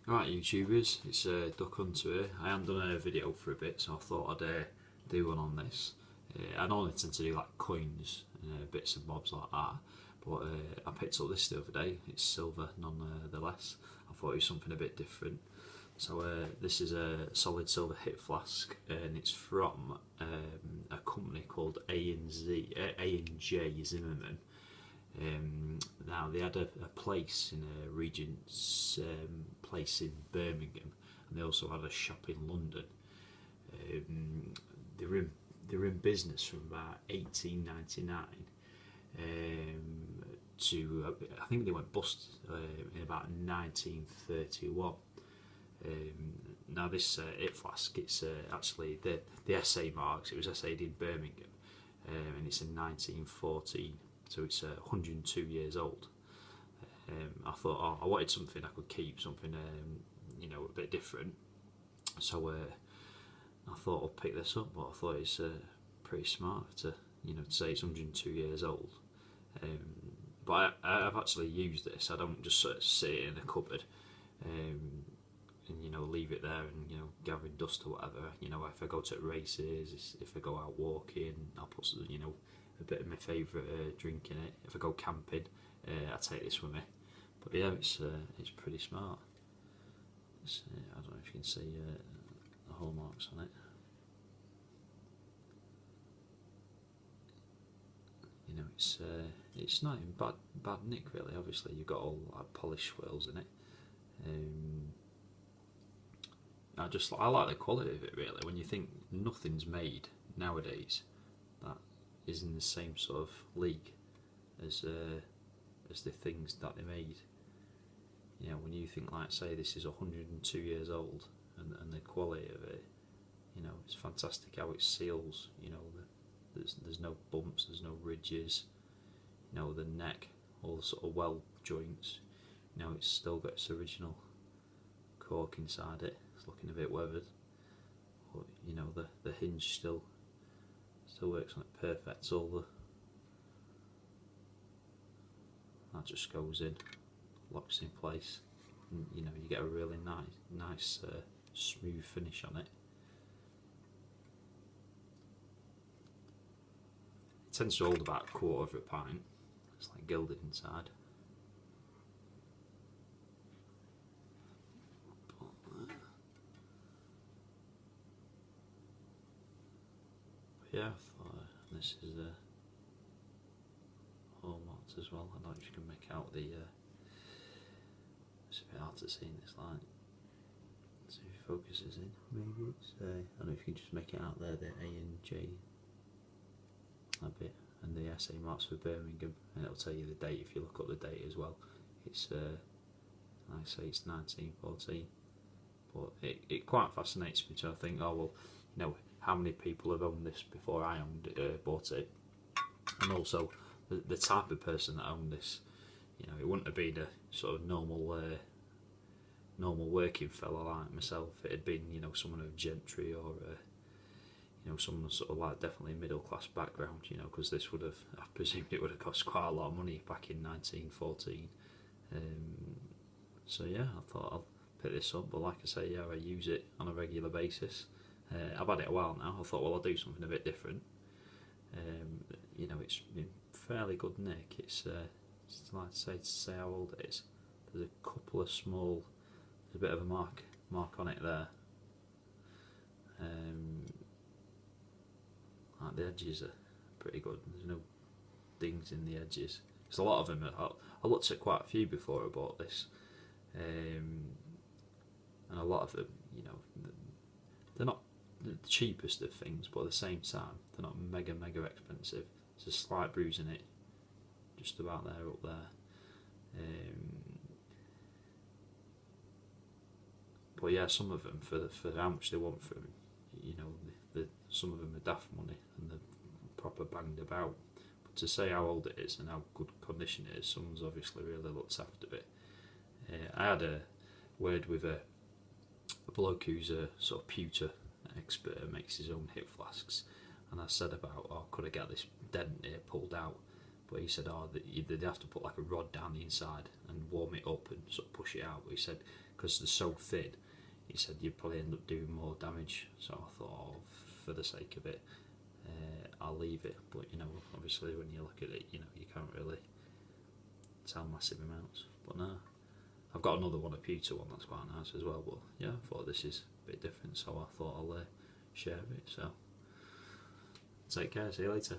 Right, YouTubers, it's Duck Hunter here. I haven't done a video for a bit, so I thought I'd do one on this. I normally tend to do like coins and bits and bobs like that, but I picked up this the other day. It's silver nonetheless. I thought it was something a bit different. So this is a solid silver hip flask, and it's from a company called A&J Zimmerman. Now they had a place in a Regent's place in Birmingham, and they also had a shop in London. They were in business from about 1899 to I think they went bust in about 1931. Now this it flask, it's actually the SA marks. It was SA'd in Birmingham, and it's in 1914. So it's 102 years old. I thought, I wanted something I could keep, something a bit different. So I thought I'd pick this up, but I thought it's pretty smart to say it's 102 years old. But I've actually used this. I don't just sort of sit it in a cupboard and leave it there and gathering dust or whatever. If I go to races, if I go out walking, I'll put a bit of my favourite drink in it. If I go camping, I take this with me. But yeah, it's pretty smart. I don't know if you can see the hallmarks on it. It's not in bad nick really. Obviously, you've got all like polished swirls in it. I like the quality of it really. When you think nothing's made nowadays that is in the same sort of league as the things that they made. When you think like, say, this is 102 years old, and the quality of it, it's fantastic how it seals. There's no bumps, there's no ridges. The neck, all the sort of weld joints. It's still got its original cork inside it. It's looking a bit weathered, but the hinge still works on it perfect. That just goes in, locks in place, and you get a really nice smooth finish on it. It tends to hold about a quarter of a pint. It's like gilded inside. But yeah, I thought this is hallmarks as well. I don't know if you can make out the. It's a bit hard to see in this light. Let's see if it focuses in. Maybe it's. I don't know if you can just make it out there. The A&J. That bit, and the SA marks for Birmingham, and it'll tell you the date if you look up the date as well. It's like I say, it's 1914. But it quite fascinates me to think, oh well, how many people have owned this before I bought it, and also the type of person that owned this. It wouldn't have been a sort of normal working fella like myself. It had been someone of gentry or someone sort of like definitely middle class background. Because this would have, I presumed it would have cost quite a lot of money back in 1914. So yeah, I thought I'll pick this up. But like I say, yeah, I use it on a regular basis. I've had it a while now. I thought, well, I'll do something a bit different. It's in fairly good nick. It's like to say how old it is. There's a couple of small. There's a bit of a mark on it there. Like the edges are pretty good. There's no dings in the edges. There's a lot of them. I looked at quite a few before I bought this, and a lot of them, they're not the cheapest of things, but at the same time, they're not mega expensive. There's a slight bruise in it, just about there, up there. But yeah, some of them for how much they want for them, some of them are daft money and they're proper banged about. But to say how old it is and how good condition it is, someone's obviously really looked after it. I had a word with a bloke who's a sort of pewter expert and makes his own hip flasks, and I said about, could I get this dent here pulled out? But he said, they'd have to put like a rod down the inside and warm it up and sort of push it out. But he said, because they're so thin. He said you'd probably end up doing more damage. So I thought, oh, for the sake of it, I'll leave it. But you know, obviously when you look at it, you know, you can't really tell massive amounts. But no, I've got another one, a pewter one, that's quite nice as well. But yeah, I thought this is a bit different, so I thought I'll share it. So take care, see you later.